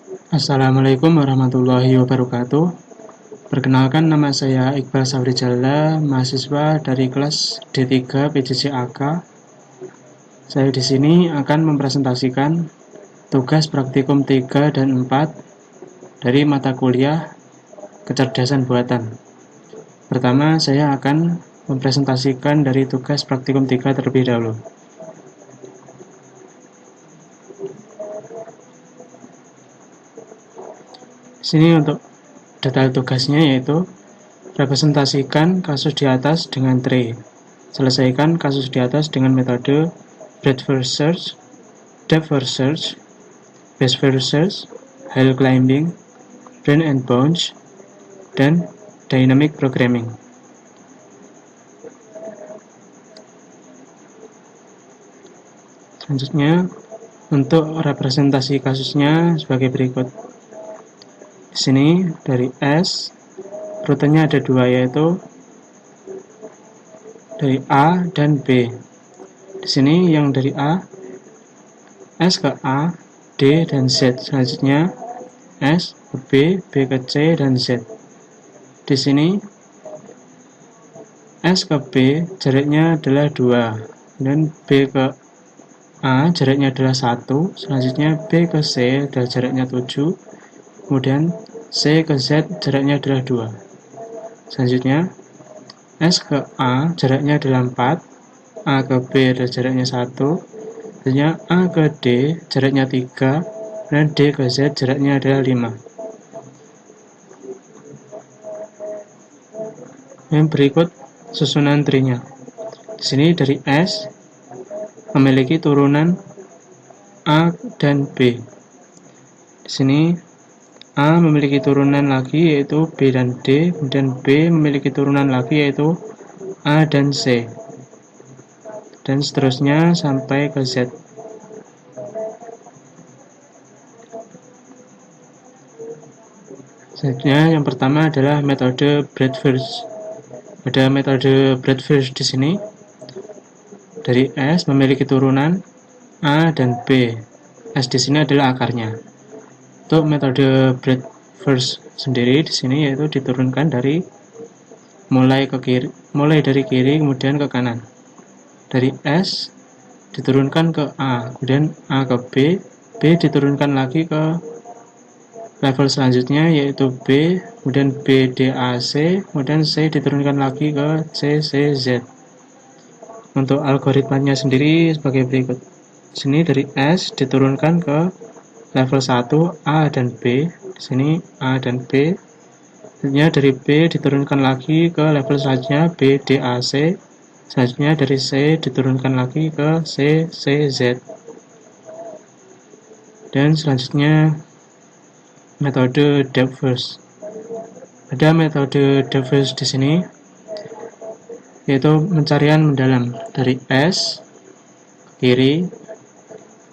Assalamualaikum warahmatullahi wabarakatuh. Perkenalkan, nama saya Iqbal Safri Jalala, mahasiswa dari kelas D3 PJJ AK. Saya di sini akan mempresentasikan tugas praktikum 3 dan 4 dari mata kuliah kecerdasan buatan. Pertama, saya akan mempresentasikan dari tugas praktikum 3 terlebih dahulu. Sini untuk detail tugasnya yaitu representasikan kasus di atas dengan tree. Selesaikan kasus di atas dengan metode breadth first search, depth first search, base first search, hill climbing, brain and bones, dan dynamic programming. Selanjutnya, untuk representasi kasusnya sebagai berikut. Di sini dari S, rutenya ada dua, yaitu dari A dan B. Di sini yang dari A, S ke A, D dan Z. Selanjutnya S ke B, B ke C dan Z. Di sini S ke B jaraknya adalah 2, dan B ke A jaraknya adalah 1. Selanjutnya B ke C adalah jaraknya 7. Kemudian C ke Z jaraknya adalah 2. Selanjutnya S ke A jaraknya adalah 4, A ke B adalah jaraknya 1, selanjutnya A ke D jaraknya 3, dan D ke Z jaraknya adalah 5. Yang berikut susunan tree-nya. Di sini dari S memiliki turunan A dan B. Di sini A memiliki turunan lagi yaitu B dan D, kemudian B memiliki turunan lagi yaitu A dan C, dan seterusnya sampai ke Z. Selanjutnya yang pertama adalah metode breadth first. Pada metode breadth first di sini dari S memiliki turunan A dan B. S di sini adalah akarnya. Untuk metode breadth first sendiri di sini yaitu diturunkan dari mulai dari kiri kemudian ke kanan. Dari S diturunkan ke A, kemudian A ke B, B diturunkan lagi ke level selanjutnya yaitu B, kemudian B D A C, kemudian C diturunkan lagi ke C C Z. Untuk algoritmanya sendiri sebagai berikut. Di sini dari S diturunkan ke level 1 A dan B. Di sini A dan B. Selanjutnya dari B diturunkan lagi ke level selanjutnya B D A C. Selanjutnya dari C diturunkan lagi ke C C Z. Dan selanjutnya metode depth first. Ada metode depth first di sini yaitu pencarian mendalam dari S ke kiri.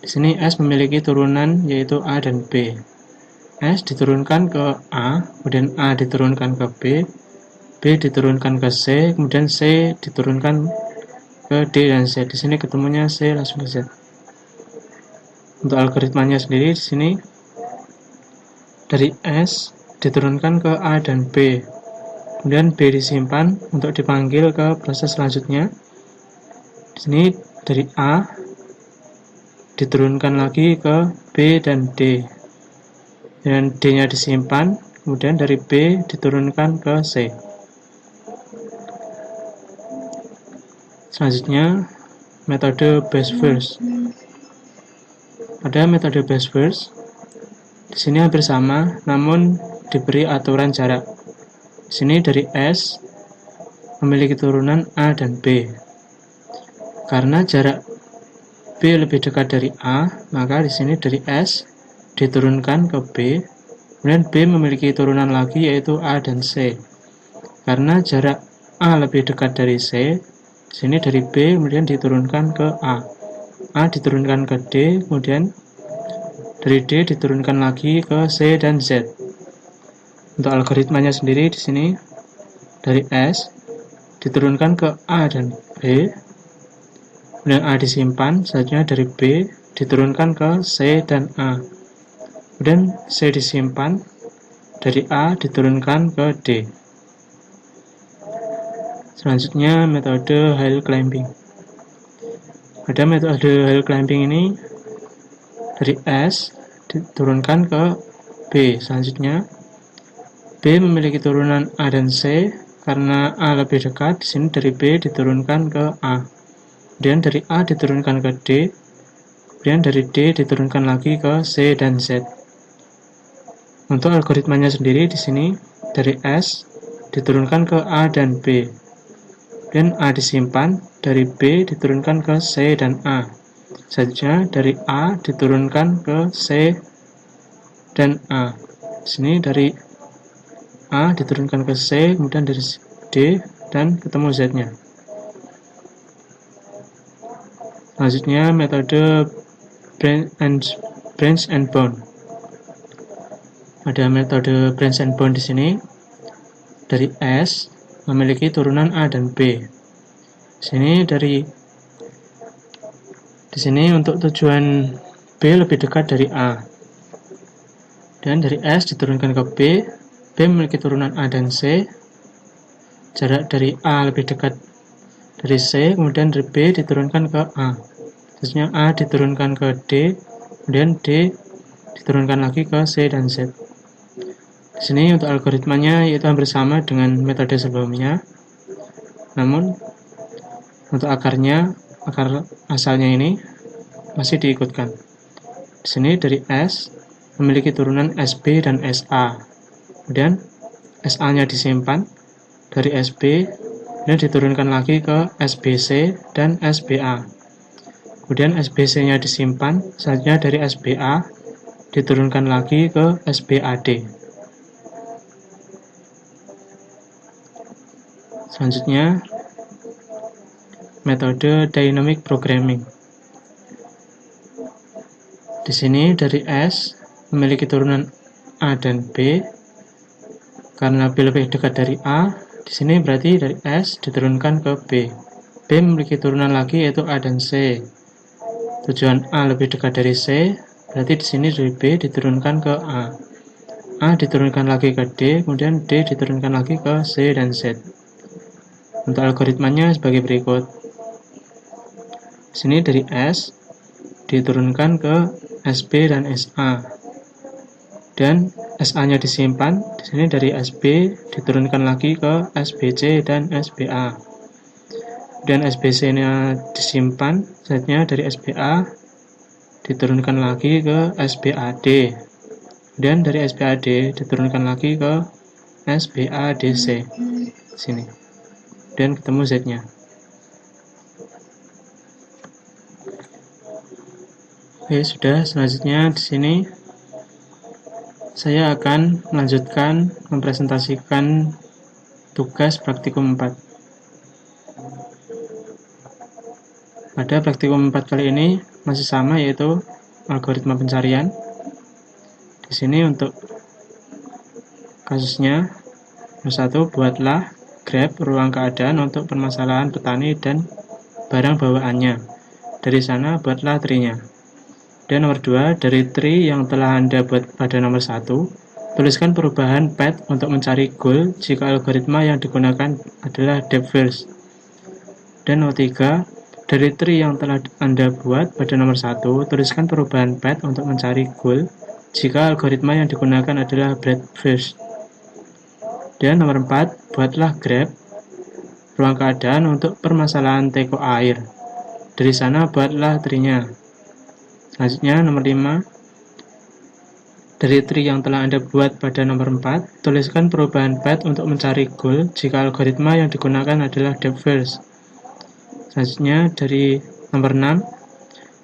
Di sini S memiliki turunan yaitu A dan B. S diturunkan ke A, kemudian A diturunkan ke B, B diturunkan ke C, kemudian C diturunkan ke D dan Z. Di sini ketemunya C langsung ke Z. Untuk algoritmanya sendiri di sini dari S diturunkan ke A dan B, kemudian B disimpan untuk dipanggil ke proses selanjutnya. Di sini dari A diturunkan lagi ke B dan D, dan D-nya disimpan, kemudian dari B diturunkan ke C. Selanjutnya metode base first. Pada metode base first di sini hampir sama, namun diberi aturan jarak. Di sini dari S memiliki turunan A dan B. Karena jarak B lebih dekat dari A, maka di sini dari S diturunkan ke B, kemudian B memiliki turunan lagi yaitu A dan C. Karena jarak A lebih dekat dari C, di sini dari B kemudian diturunkan ke A. A diturunkan ke D, kemudian dari D diturunkan lagi ke C dan Z. Untuk algoritmanya sendiri di sini dari S diturunkan ke A dan B, kemudian A disimpan, selanjutnya dari B diturunkan ke C dan A. Kemudian C disimpan, dari A diturunkan ke D. Selanjutnya metode hill climbing. Pada metode hill climbing ini dari S diturunkan ke B. Selanjutnya B memiliki turunan A dan C. Karena A lebih dekat, di sini dari B diturunkan ke A. Kemudian dari A diturunkan ke D. Kemudian dari D diturunkan lagi ke C dan Z. Untuk algoritmanya sendiri di sini dari S diturunkan ke A dan B. Kemudian A disimpan, dari B diturunkan ke C dan A. Selanjutnya dari A diturunkan ke C dan A. Di sini dari A diturunkan ke C, kemudian dari D dan ketemu Z-nya. Selanjutnya metode branch and bound. Ada metode branch and bound di sini. Dari S memiliki turunan A dan B. Di sini untuk tujuan B lebih dekat dari A. Dan dari S diturunkan ke B. B memiliki turunan A dan C. Jarak dari A lebih dekat dari C, kemudian dari B diturunkan ke A. Terusnya A diturunkan ke D, kemudian D diturunkan lagi ke C dan Z. Di sini untuk algoritmanya yaitu hampir sama dengan metode sebelumnya. Namun untuk akar asalnya ini masih diikutkan. Di sini dari S memiliki turunan SB dan SA. Kemudian SA-nya disimpan dari SB dan diturunkan lagi ke SBC dan SBA. Kemudian SBC-nya disimpan, selanjutnya dari SBA diturunkan lagi ke SBAD. Selanjutnya metode dynamic programming. Di sini dari S memiliki turunan A dan B. Karena B lebih dekat dari A, di sini berarti dari S diturunkan ke B. B memiliki turunan lagi yaitu A dan C. Tujuan A lebih dekat dari C, berarti di sini dari B diturunkan ke A. A diturunkan lagi ke D, kemudian D diturunkan lagi ke C dan Z. Untuk algoritmanya sebagai berikut. Di sini dari S diturunkan ke SB dan SA. Dan SA-nya disimpan. Di sini dari SB diturunkan lagi ke SBC dan SBA. Dan SBC-nya disimpan. Selanjutnya dari SBA diturunkan lagi ke SBAD. Dan dari SBAD diturunkan lagi ke SBADC. Sini. Dan ketemu Z-nya. Oke, sudah. Selanjutnya di sini saya akan melanjutkan mempresentasikan tugas praktikum 4. Pada praktikum 4 kali ini masih sama, yaitu algoritma pencarian. Di sini untuk kasusnya, nomor 1, buatlah graf ruang keadaan untuk permasalahan petani dan barang bawaannya. Dari sana buatlah tree-nya. Dan nomor 2, dari tree yang telah Anda buat pada nomor 1, tuliskan perubahan path untuk mencari goal jika algoritma yang digunakan adalah depth first. Dan nomor 3, dari tree yang telah Anda buat pada nomor 1, tuliskan perubahan path untuk mencari goal jika algoritma yang digunakan adalah breadth first. Dan nomor 4, buatlah graf ruang keadaan untuk permasalahan teko air. Dari sana buatlah tree-nya. Selanjutnya nomor 5, dari tree yang telah Anda buat pada nomor 4, tuliskan perubahan path untuk mencari goal jika algoritma yang digunakan adalah depth first. Selanjutnya dari nomor 6,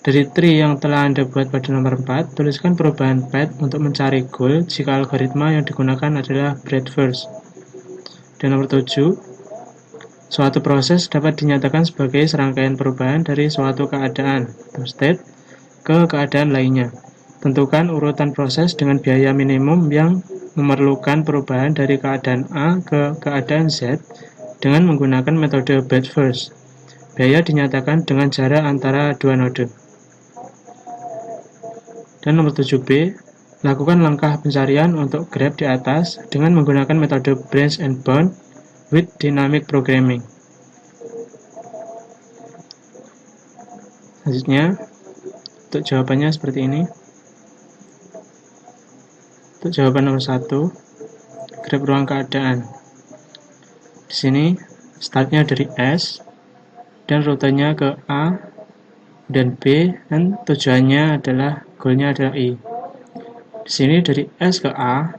dari tree yang telah Anda buat pada nomor 4, tuliskan perubahan path untuk mencari goal jika algoritma yang digunakan adalah breadth first. Dan nomor 7, suatu proses dapat dinyatakan sebagai serangkaian perubahan dari suatu keadaan atau state ke keadaan lainnya. Tentukan urutan proses dengan biaya minimum yang memerlukan perubahan dari keadaan A ke keadaan Z dengan menggunakan metode breadth first. Biaya dinyatakan dengan jarak antara dua node. Dan nomor 7b, Lakukan langkah pencarian untuk graf di atas dengan menggunakan metode branch and bound with dynamic programming. Selanjutnya, untuk jawabannya seperti ini. Untuk jawaban nomor 1, graf ruang keadaan. Di sini startnya dari S dan rutenya ke A dan B, dan tujuannya adalah goalnya adalah I. Di sini dari S ke A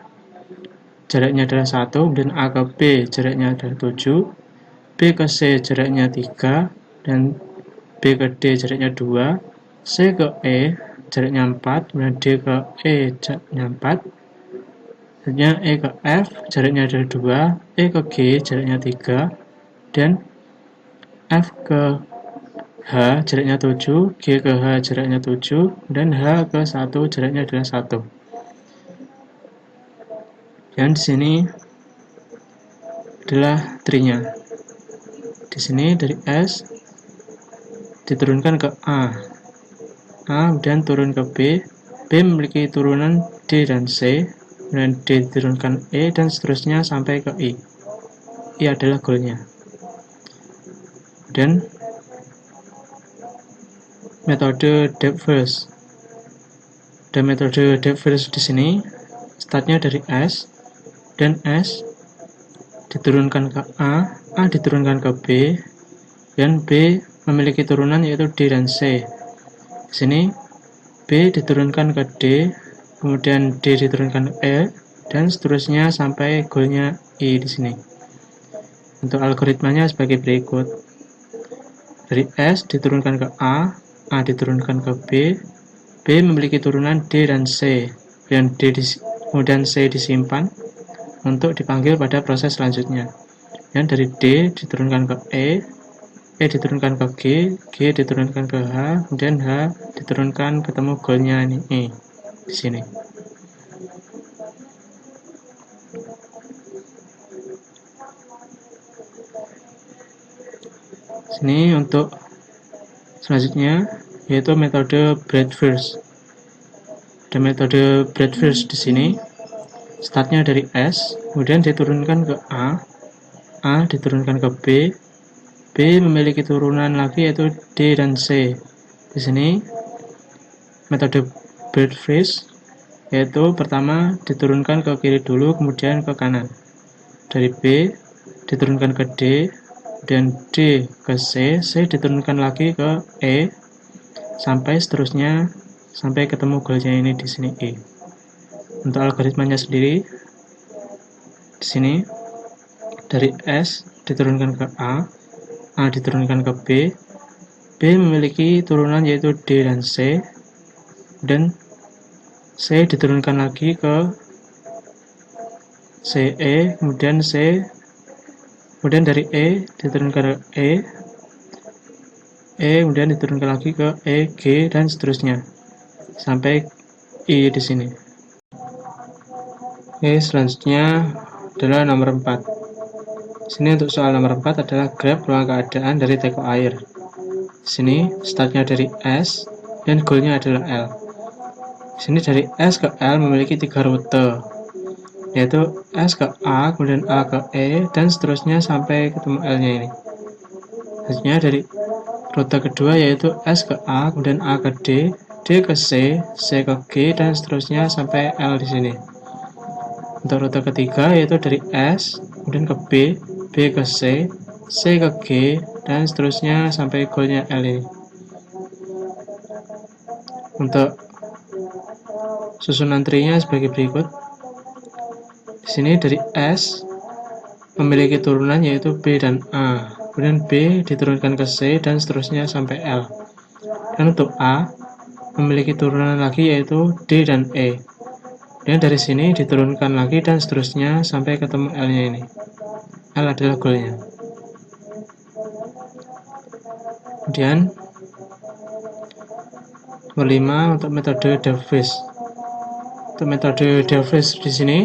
jaraknya adalah 1, dan A ke B jaraknya adalah 7, B ke C jaraknya 3, dan B ke D jaraknya 2, C ke E jaraknya 4, dan D ke E jaraknya 4, selanjutnya E ke F jaraknya adalah 2, E ke G jaraknya 3, dan F ke H jaraknya 7, G ke H jaraknya 7, dan H ke 1 jaraknya adalah 1. Dan di sini adalah tree-nya. Di sini dari S diturunkan ke A, kemudian turun ke B, B memiliki turunan D dan C, kemudian D diturunkan E, dan seterusnya sampai ke I. I adalah goalnya. Dan metode depth first. Dan metode depth first di sini startnya dari S, dan S diturunkan ke A diturunkan ke B, dan B memiliki turunan yaitu D dan C. Di sini B diturunkan ke D, kemudian D diturunkan ke E, dan seterusnya sampai goalnya I di sini. Untuk algoritmanya sebagai berikut. Dari S diturunkan ke A diturunkan ke B, B memiliki turunan D dan C, dan kemudian C disimpan untuk dipanggil pada proses selanjutnya. Dan dari D diturunkan ke E diturunkan ke G diturunkan ke H, kemudian H diturunkan ketemu goalnya ini E di sini. Sini untuk selanjutnya yaitu metode breadth first. Dan metode breadth first di sini startnya dari S, kemudian diturunkan ke A diturunkan ke B, B memiliki turunan lagi yaitu D dan C. Di sini metode breadth first yaitu pertama diturunkan ke kiri dulu, kemudian ke kanan. Dari B diturunkan ke D, dan D ke C, C diturunkan lagi ke E, sampai seterusnya sampai ketemu goalnya ini di sini E. Untuk algoritmanya sendiri di sini dari S diturunkan ke A diturunkan ke B, B memiliki turunan yaitu D dan C, dan C diturunkan lagi ke CE, kemudian C, kemudian dari E diturunkan ke E kemudian diturunkan lagi ke E, G, dan seterusnya sampai I di sini. Oke, selanjutnya adalah nomor 4. Sini untuk soal nomor 4 adalah graf ruang keadaan dari teko air. Sini startnya dari S dan goalnya adalah L. Sini dari S ke L memiliki 3 rute, yaitu S ke A, kemudian A ke E, dan seterusnya sampai ketemu L-nya ini. Selanjutnya dari rute kedua yaitu S ke A, kemudian A ke D, D ke C, C ke G, dan seterusnya sampai L di sini. Untuk rute ketiga yaitu dari S, kemudian ke B, B ke C, C ke G, dan seterusnya sampai goalnya L ini. Untuk susunan tree-nya sebagai berikut. Di sini dari S memiliki turunan yaitu B dan A, kemudian B diturunkan ke C, dan seterusnya sampai L. Dan untuk A memiliki turunan lagi yaitu D dan E. Dan dari sini diturunkan lagi dan seterusnya sampai ketemu L-nya ini. L adalah goalnya. Kemudian nomor 5 untuk metode depth first. Untuk metode depth first di sini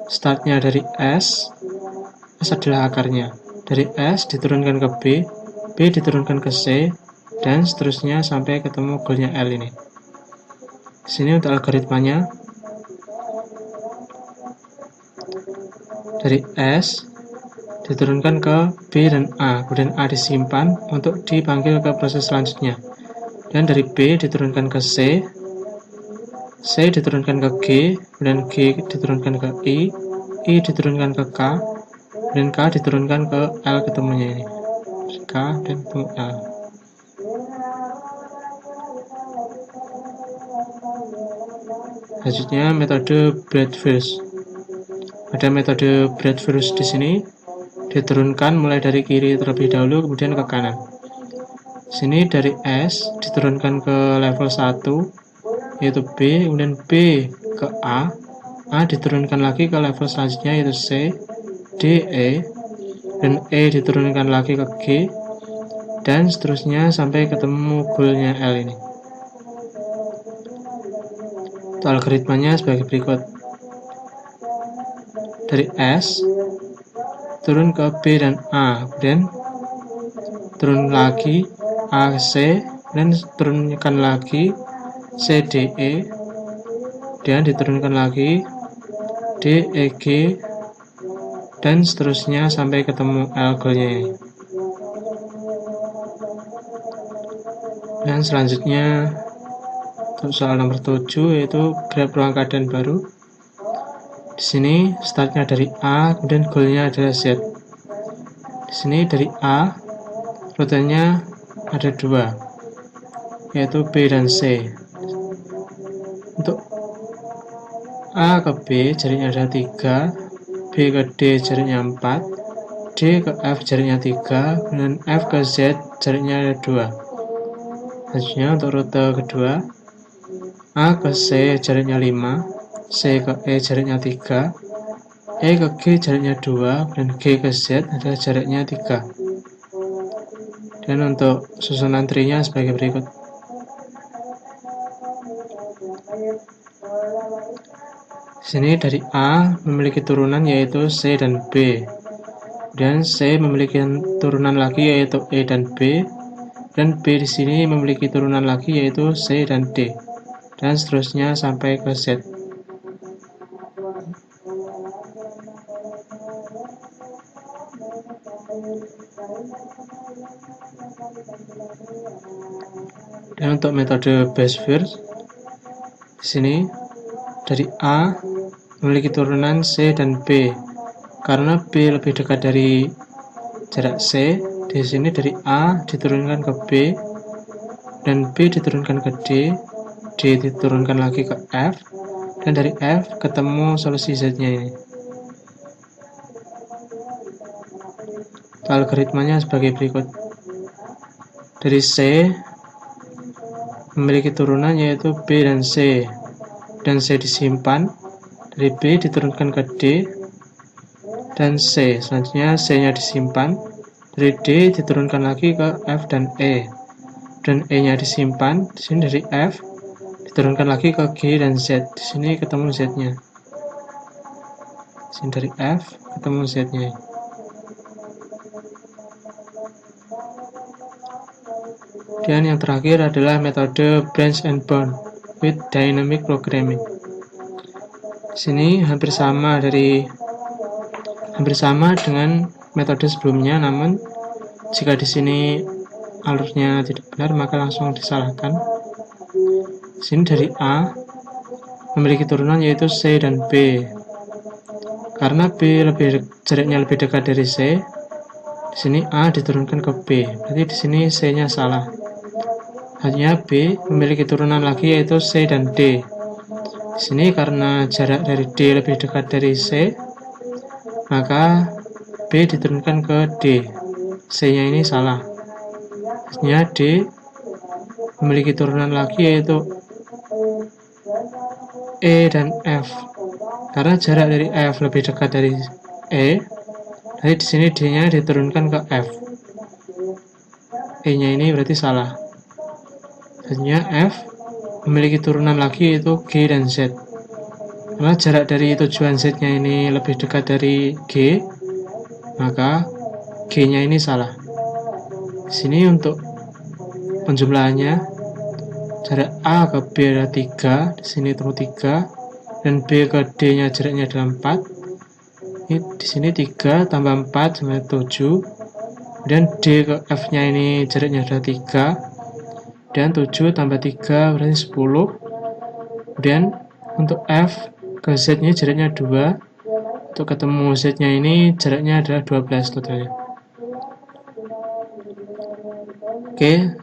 startnya dari S adalah akarnya. Dari S diturunkan ke B diturunkan ke C, dan seterusnya sampai ketemu goalnya L ini. Sini untuk algoritmanya, dari S diturunkan ke B dan A, kemudian A disimpan untuk dipanggil ke proses selanjutnya. Dan dari B diturunkan ke C diturunkan ke G, kemudian G diturunkan ke I diturunkan ke K, dan K diturunkan ke L ketemunya ini. K dan ketemu L. Selanjutnya metode breadth-first. Ada metode breadth-first di sini, diturunkan mulai dari kiri terlebih dahulu kemudian ke kanan. Sini dari S diturunkan ke level 1 yaitu B, kemudian B ke A diturunkan lagi ke level selanjutnya yaitu C, D, E, dan E diturunkan lagi ke G, dan seterusnya sampai ketemu goalnya L ini. Untuk algoritmanya sebagai berikut. Dari S turun ke B dan A, kemudian turun lagi A ke C, dan turunkan lagi C, D, E, dan diturunkan lagi D, E, G, dan seterusnya sampai ketemu L goalnya ini. Dan selanjutnya untuk soal nomor 7 yaitu graf ruang keadaan baru. Di sini startnya dari A, kemudian goalnya adalah Z. Di sini dari A, rutenya ada 2, yaitu B dan C. Untuk A ke B jaraknya ada 3, B ke D jaraknya 4, D ke F jaraknya 3, dan F ke Z jaraknya ada 2. Selanjutnya untuk rute kedua, A ke C jaraknya 5, C ke E jaraknya 3, E ke G jaraknya 2, dan G ke Z adalah jaraknya 3. Dan untuk susunan trinya sebagai berikut. Sini dari A memiliki turunan yaitu C dan B. Dan C memiliki turunan lagi yaitu E dan B. Dan B di sini memiliki turunan lagi yaitu C dan D. Dan seterusnya sampai ke Z. Dan untuk metode base first, di sini dari A memiliki turunan C dan B. Karena B lebih dekat dari jarak C, di sini dari A diturunkan ke B, dan B diturunkan ke D, D diturunkan lagi ke F, dan dari F ketemu solusi Z-nya ini. Algoritmanya sebagai berikut. Dari C memiliki turunan yaitu B dan C, dan C disimpan. Dari B diturunkan ke D dan C, selanjutnya C-nya disimpan. Dari D diturunkan lagi ke F dan E, dan E-nya disimpan. Di sini dari F diturunkan lagi ke G dan Z. Di sini ketemu Z-nya. Di sini dari F ketemu Z-nya. Dan yang terakhir adalah metode branch and bound with dynamic programming. Di sini hampir sama dengan metode sebelumnya, namun jika di sini alurnya tidak benar maka langsung disalahkan. Di sini dari A memiliki turunan yaitu C dan B. Karena B jaraknya lebih dekat dari C, di sini A diturunkan ke B. Berarti di sini C-nya salah. Hanya B memiliki turunan lagi yaitu C dan D. Di sini karena jarak dari D lebih dekat dari C, maka B diturunkan ke D. C-nya ini salah. Hanya D memiliki turunan lagi yaitu E dan F. Karena jarak dari F lebih dekat dari E, jadi di sini D-nya diturunkan ke F. E-nya ini berarti salah. Selanjutnya F memiliki turunan lagi yaitu G dan Z. Karena jarak dari tujuan Z-nya ini lebih dekat dari G, maka G-nya ini salah. Di sini untuk penjumlahannya, jarak A ke B adalah 3, di sini temu 3, dan B ke D-nya jaraknya adalah 4. Di sini 3 tambah 4 sama 7. Kemudian D ke F-nya ini jaraknya adalah 3. Dan 7 tambah 3 berarti 10. Kemudian untuk F ke Z-nya jaraknya 2. Untuk ketemu Z-nya ini jaraknya adalah 12 totalnya. Oke,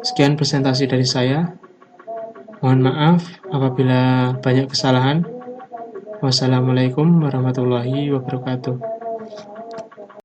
sekian presentasi dari saya. Mohon maaf apabila banyak kesalahan. Wassalamualaikum warahmatullahi wabarakatuh.